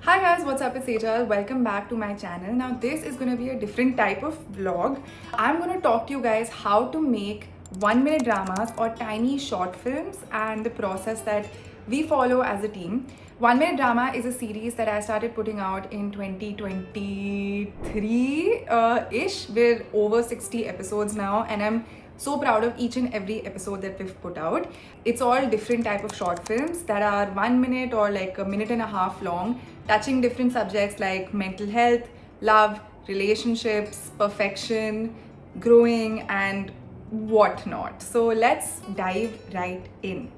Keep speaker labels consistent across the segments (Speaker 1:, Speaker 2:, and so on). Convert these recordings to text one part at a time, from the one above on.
Speaker 1: Hi guys, what's up? It's Sejal. Welcome back to my channel. Now this is going to be a different type of vlog. I'm going to talk to you guys how to make 1 minute dramas or tiny short films and the process that we follow as a team. 1 minute drama is a series that I started putting out in 2023-ish. We're over 60 episodes now and I'm so proud of each and every episode that we've put out. It's all different type of short films that are 1 minute or like a minute and a half long, touching different subjects like mental health, love, relationships, perfection, growing, and whatnot. So let's dive right in.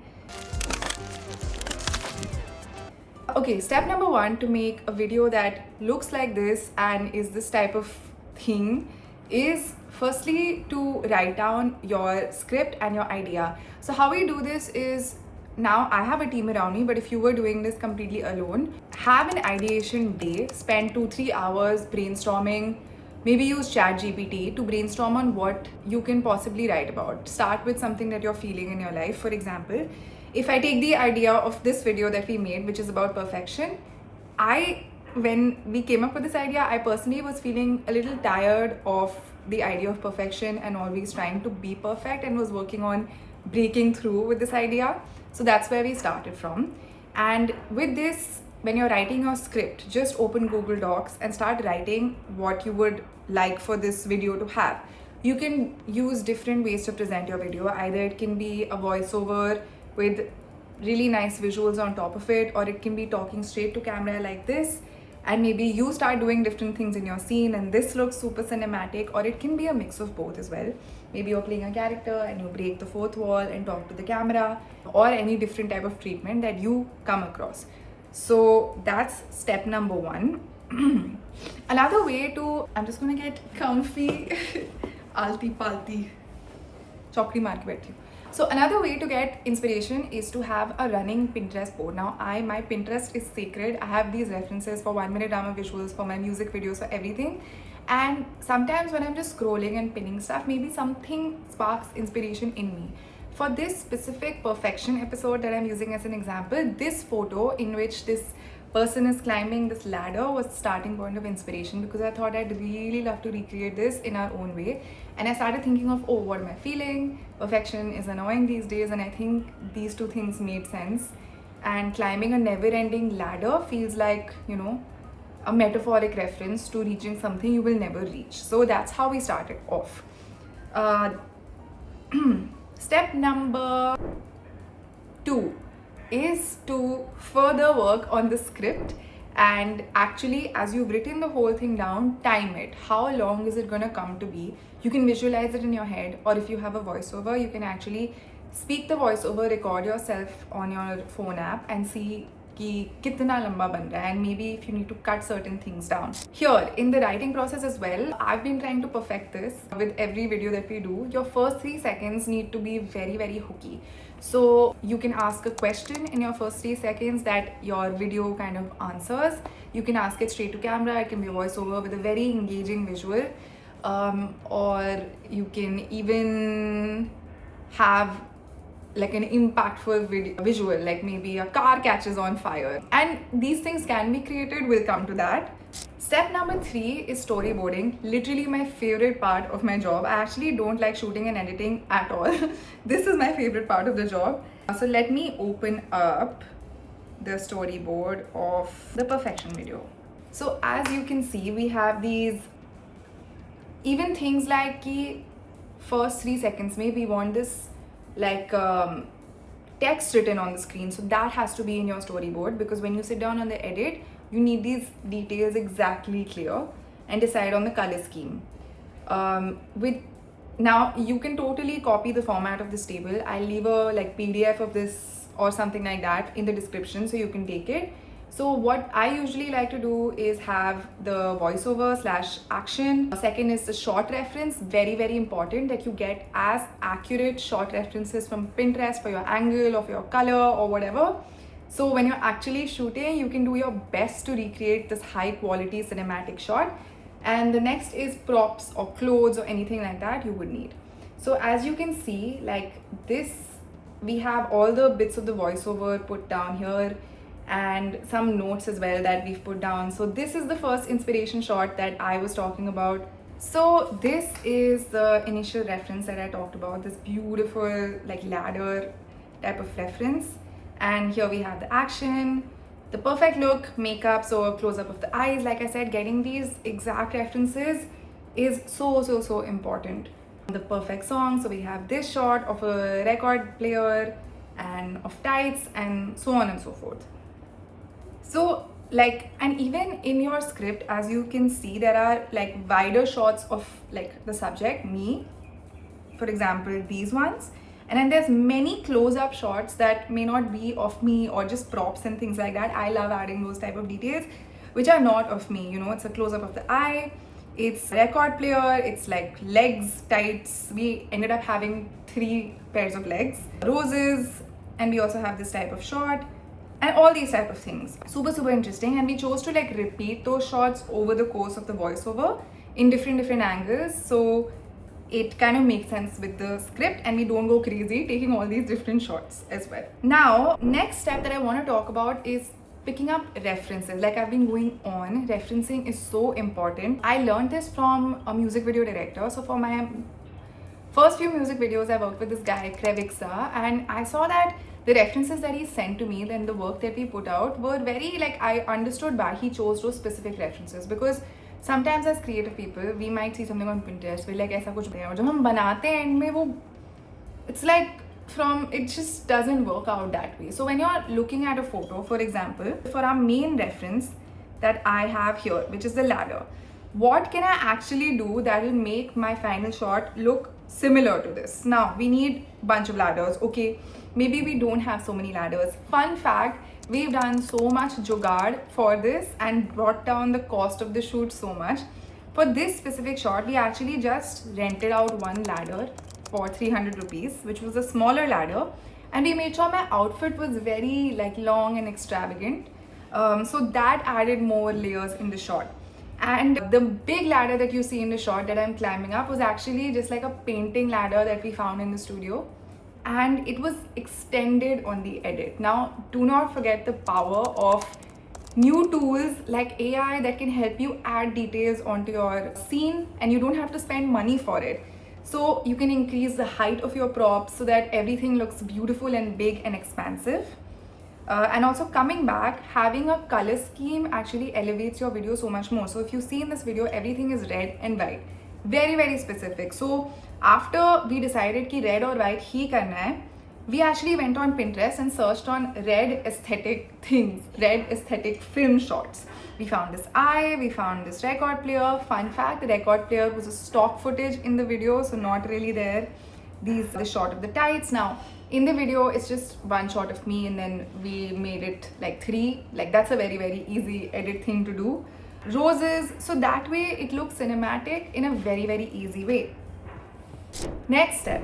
Speaker 1: Okay, step number one to make a video that looks like this and is this type of thing is firstly to write down your script and your idea. So how we do this is, now I have a team around me, but if you were doing this completely alone, have an ideation day, spend 2-3 hours brainstorming, maybe use ChatGPT to brainstorm on what you can possibly write about. Start with something that you're feeling in your life. For example, if I take the idea of this video that we made, which is about perfection, when we came up with this idea, I personally was feeling a little tired of the idea of perfection and always trying to be perfect, and was working on breaking through with this idea. So that's where we started from. And with this, when you're writing your script, just open Google Docs and start writing what you would like for this video to have. You can use different ways to present your video. Either it can be a voiceover with really nice visuals on top of it, or it can be talking straight to camera like this, and maybe you start doing different things in your scene and this looks super cinematic, or it can be a mix of both as well. Maybe you're playing a character and you break the fourth wall and talk to the camera, or any different type of treatment that you come across. So that's step number one. Another way to, I'm just gonna get comfy, alti palti, chokri maar ke baithi hu. So another way to get inspiration is to have a running Pinterest board. Now my Pinterest is sacred. I have these references for 1 minute drama visuals, for my music videos, for everything. And sometimes when I'm just scrolling and pinning stuff, maybe something sparks inspiration in me. For this specific perfection episode that I'm using as an example, this photo in which this person is climbing this ladder was the starting point of inspiration, because I thought I'd really love to recreate this in our own way. And I started thinking of, oh, what am I feeling? Perfection is annoying these days, and I think these two things made sense. And climbing a never-ending ladder feels like, you know, a metaphoric reference to reaching something you will never reach. So that's how we started off. Step number 2 is to further work on the script, and actually, as you've written the whole thing down, time it. How long is it gonna come to be? You can visualize it in your head, or if you have a voiceover, you can actually speak the voiceover, record yourself on your phone app and see ki kitna lamba ban raha hai, and maybe if you need to cut certain things down. Here in the writing process as well, I've been trying to perfect this with every video that we do. Your first 3 seconds need to be very, very hooky. So you can ask a question in your first 3 seconds that your video kind of answers. You can ask it straight to camera. It can be a voiceover with a very engaging visual, or you can even have like an impactful visual, like maybe a car catches on fire. And these things can be created. We'll come to that. Step number 3 is storyboarding. Literally my favorite part of my job. I actually don't like shooting and editing at all. This is my favorite part of the job. So let me open up the storyboard of the perfection video. So as you can see, we have these even things like the first 3 seconds, maybe we want this like text written on the screen, so that has to be in your storyboard, because when you sit down on the edit, you need these details exactly clear and decide on the color scheme. Now you can totally copy the format of this table. I'll leave a like PDF of this or something like that in the description so you can take it. So what I usually like to do is have the voiceover / action. Second is the short reference. Very, very important that you get as accurate short references from Pinterest for your angle or for your color or whatever. So when you're actually shooting, you can do your best to recreate this high quality cinematic shot. And the next is props or clothes or anything like that you would need. So as you can see, like this, we have all the bits of the voiceover put down here. and some notes as well that we've put down. So this is the first inspiration shot that I was talking about. So this is the initial reference that I talked about, this beautiful like ladder type of reference. And here we have the action, the perfect look, makeup, so a close-up of the eyes. Like I said, getting these exact references is so important. The perfect song, so we have this shot of a record player and of tights and so on and so forth. So like, and even in your script, as you can see, there are like wider shots of like the subject, me, for example, these ones. And then there's many close-up shots that may not be of me or just props and things like that. I love adding those type of details which are not of me. You know, it's a close-up of the eye, it's record player, it's like legs, tights. We ended up having 3 pairs of legs, roses, and we also have this type of shot and all these type of things. Super interesting. And we chose to like repeat those shots over the course of the voiceover in different angles, so it kind of makes sense with the script and we don't go crazy taking all these different shots as well. Now, next step that I want to talk about is picking up references. Like I've been going on, referencing is so important. I learned this from a music video director. So for my first few music videos, I worked with this guy, Crevixa, and I saw that the references that he sent to me, then the work that we put out were very like, I understood why he chose those specific references, because sometimes as creative people, we might see something on Pinterest, we're like, ऐसा कुछ बनाया, और जब हम बनाते हैं end में वो, it's like it just doesn't work out that way. So when you're looking at a photo, for example, for our main reference that I have here, which is the ladder, what can I actually do that will make my final shot look similar to this? Now, we need a bunch of ladders. Okay, maybe we don't have so many ladders. Fun fact, we've done so much jugaad for this and brought down the cost of the shoot so much. For this specific shot, we actually just rented out one ladder for 300 rupees, which was a smaller ladder, and we made sure my outfit was very like long and extravagant, so that added more layers in the shot. And the big ladder that you see in the shot that I'm climbing up was actually just like a painting ladder that we found in the studio, and it was extended on the edit. Now, do not forget the power of new tools like AI that can help you add details onto your scene, and you don't have to spend money for it. So you can increase the height of your props so that everything looks beautiful and big and expansive. And also coming back, having a color scheme actually elevates your video so much more. So if you see in this video, everything is red and white, very specific. So after we decided ki red or white hi karna hai, we actually went on Pinterest and searched on red aesthetic things, red aesthetic film shots. We found this eye, we found this record player. Fun fact, the record player was a stock footage in the video, so not really there. The shot of the tights. Now, in the video, it's just one shot of me, and then we made it like 3. Like that's a very easy edit thing to do. Roses, so that way it looks cinematic in a very easy way. Next step,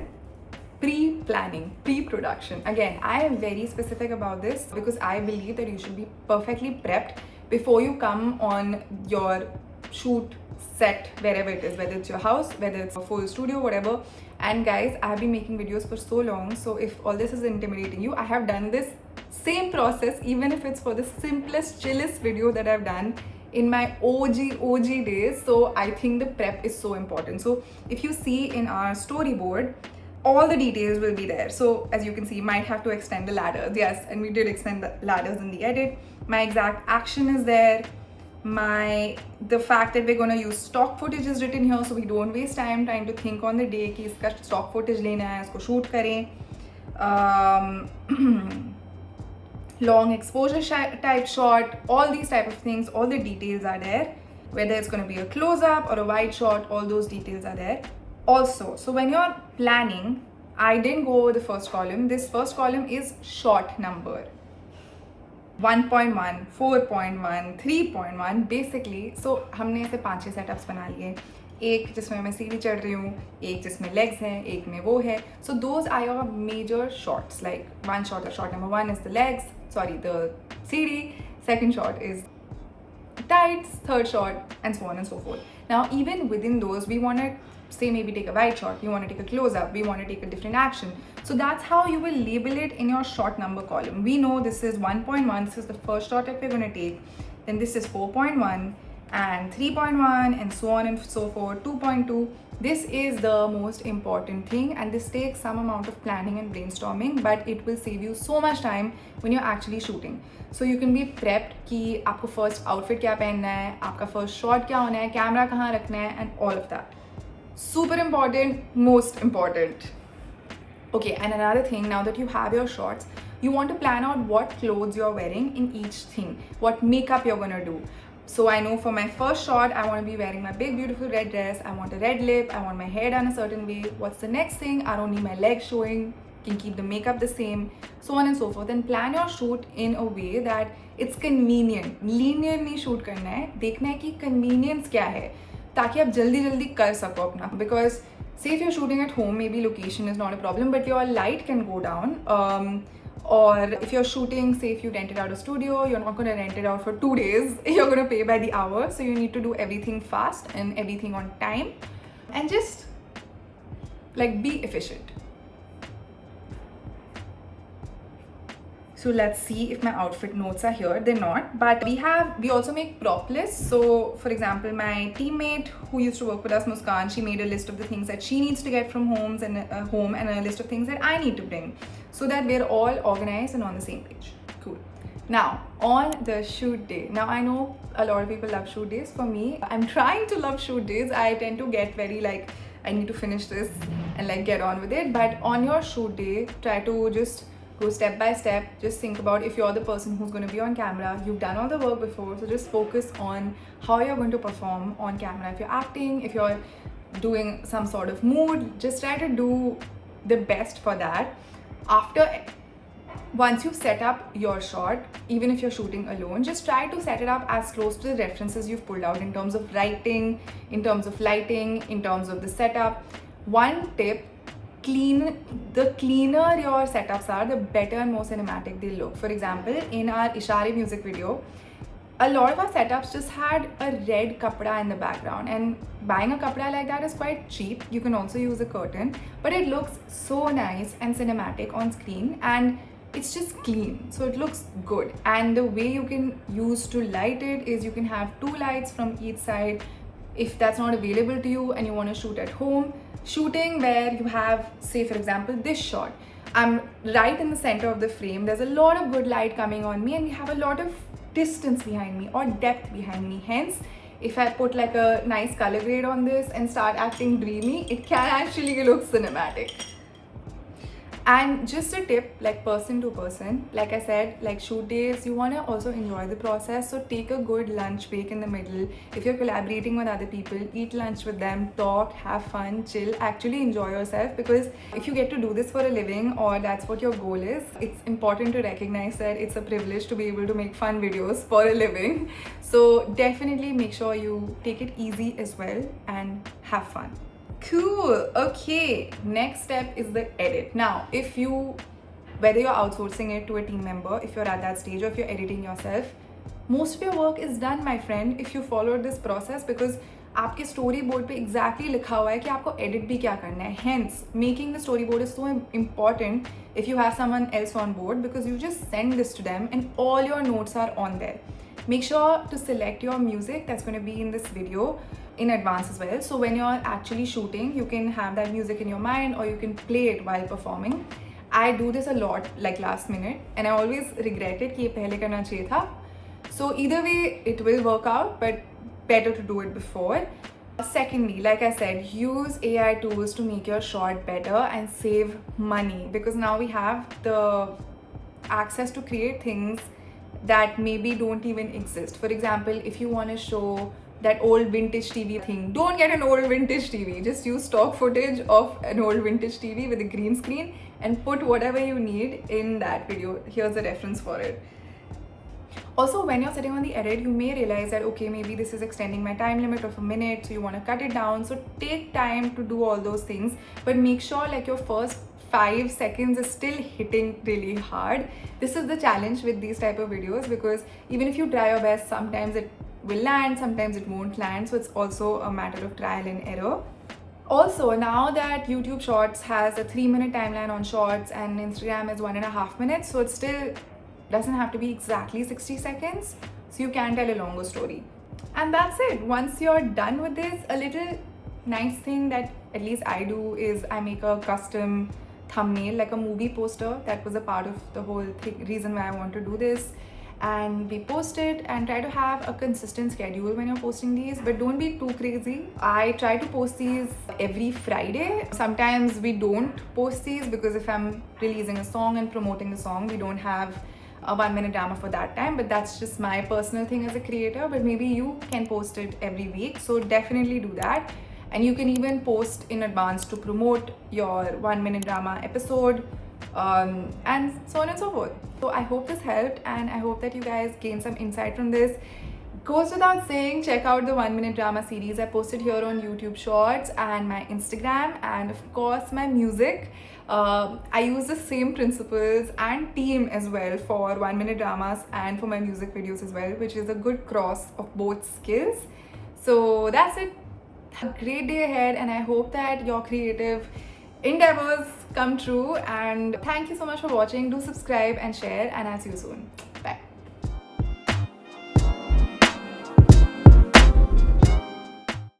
Speaker 1: pre-planning, pre-production. Again, I am very specific about this because I believe that you should be perfectly prepped before you come on your shoot set, wherever it is, whether it's your house, whether it's a full studio, whatever. And guys, I have been making videos for so long, so if all this is intimidating you, I have done this same process, even if it's for the simplest, chillest video that I've done in my OG days. So I think the prep is so important. So if you see in our storyboard, all the details will be there. So as you can see, you might have to extend the ladders. Yes, and we did extend the ladders in the edit. My exact action is there. The fact that we're going to use stock footage is written here, so we don't waste time trying to think on the day कि इसका stock footage लेना है, इसको shoot करें. Long exposure type shot, all these type of things, all the details are there. Whether it's going to be a close-up or a wide shot, all those details are there. Also, so when you're planning, I didn't go over the first column. This first column is shot number. 1.1, 4.1, 3.1 basically. So हमने ऐसे 5-6 setups बना लिए. एक जिसमें मैं सीढ़ी चढ़ रही हूँ, एक जिसमें legs हैं, एक में वो है. So those are your major shots. Like one shot, shot number 1 is the legs, the सीढ़ी. Second shot is tights, third shot, and so on and so forth. Now even within those, we want to say maybe take a wide shot, we want to take a close-up, we want to take a different action. So that's how you will label it in your shot number column. We know this is 1.1, this is the first shot that we're going to take, then this is 4.1 and 3.1 and so on and so forth, 2.2. This is the most important thing, and this takes some amount of planning and brainstorming, but it will save you so much time when you're actually shooting. So you can be prepped कि आपको first outfit क्या पहनना है, आपका first shot क्या होना है, camera कहाँ रखना है, and all of that. Super important, most important. Okay, and another thing, now that you have your shots, you want to plan out what clothes you're wearing in each thing, what makeup you're gonna do. So I know for my first shot, I want to be wearing my big beautiful red dress, I want a red lip, I want my hair done a certain way. What's the next thing? I don't need my legs showing, can keep the makeup the same, so on and so forth. And plan your shoot in a way that it's convenient. Linear नहीं shoot करना है, देखना है कि convenience क्या है, ताकि आप जल्दी जल्दी कर सको अपना. Because say if you're shooting at home, maybe location is not a problem, but your light can go down. Or if you're shooting, say if you rented out a studio, you're not going to rent it out for 2 days, you're going to pay by the hour. So you need to do everything fast and everything on time and just like be efficient. So let's see if my outfit notes are here. They're not, but we also make prop lists. So for example, my teammate who used to work with us, Muskan, she made a list of the things that she needs to get from home and a list of things that I need to bring, so that we're all organized and on the same page. Cool. Now on the shoot day. Now I know a lot of people love shoot days. For me, I'm trying to love shoot days. I tend to get very like, I need to finish this and like get on with it. But on your shoot day, try to just go step by step. Just think about if you're the person who's going to be on camera, you've done all the work before, so just focus on how you're going to perform on camera. If you're acting, if you're doing some sort of mood, just try to do the best for that. Once you've set up your shot, even if you're shooting alone, just try to set it up as close to the references you've pulled out in terms of writing, in terms of lighting, in terms of the setup. One tip, the cleaner your setups are, the better and more cinematic they look. For example, in our Ishare music video, a lot of our setups just had a red kapda in the background, and buying a kapda like that is quite cheap. You can also use a curtain, but it looks so nice and cinematic on screen, and it's just clean, so it looks good. And the way you can use to light it is you can have 2 lights from each side. If that's not available to you and you want to shoot at home, shooting where you have, say for example, this shot, I'm right in the center of the frame, there's a lot of good light coming on me and we have a lot of distance behind me or depth behind me. Hence, if I put like a nice color grade on this and start acting dreamy, it can actually look cinematic. And just a tip, like person to person, like I said, like shoot days, you want to also enjoy the process. So take a good lunch break in the middle. If you're collaborating with other people, eat lunch with them, talk, have fun, chill, actually enjoy yourself. Because if you get to do this for a living or that's what your goal is, it's important to recognize that it's a privilege to be able to make fun videos for a living. So definitely make sure you take it easy as well and have fun. Cool. Okay, next step is the edit. Now whether you're outsourcing it to a team member, if you're at that stage, or if you're editing yourself, most of your work is done, my friend, if you follow this process, because आपके storyboard पे exactly लिखा हुआ है कि आपको edit भी क्या करना है. Hence, making the storyboard is so important if you have someone else on board, because you just send this to them and all your notes are on there. Make sure to select your music that's going to be in this video in advance as well. So when you're actually shooting, you can have that music in your mind or you can play it while performing. I do this a lot, like last minute, and I always regret it कि ये पहले करना चाहिए था. So either way, it will work out, but better to do it before. Secondly, like I said, use AI tools to make your shot better and save money, because now we have the access to create things that maybe don't even exist. For example, if you want to show that old vintage TV thing, don't get an old vintage TV. Just use stock footage of an old vintage TV with a green screen and put whatever you need in that video. Here's a reference for it. Also, when you're sitting on the edit, you may realize that, okay, maybe this is extending my time limit of a minute, so you want to cut it down. So take time to do all those things, but make sure like your first 5 seconds is still hitting really hard. This is the challenge with these type of videos, because even if you try your best, sometimes it will land, sometimes it won't land. So it's also a matter of trial and error. Also, now that YouTube Shorts has a 3-minute timeline on Shorts and Instagram is 1.5 minutes, so it still doesn't have to be exactly 60 seconds, so you can tell a longer story. And that's it. Once you're done with this, a little nice thing that at least I do is I make a custom thumbnail, like a movie poster. That was a part of the whole reason why I want to do this. And we post it and try to have a consistent schedule when you're posting these, but don't be too crazy. I try to post these every Friday. Sometimes we don't post these because if I'm releasing a song and promoting the song, we don't have a 1-minute drama for that time, but that's just my personal thing as a creator. But maybe you can post it every week, so definitely do that. And you can even post in advance to promote your 1-minute drama episode, and so on and so forth. So I hope this helped, and I hope that you guys gained some insight from this. Goes without saying, check out the 1-minute drama series I posted here on YouTube Shorts and my Instagram, and of course my music. I use the same principles and team as well for 1-minute dramas and for my music videos as well, which is a good cross of both skills. So that's it. Have a great day ahead, and I hope that your creative endeavors come true. And thank you so much for watching. Do subscribe and share, and I'll see you soon.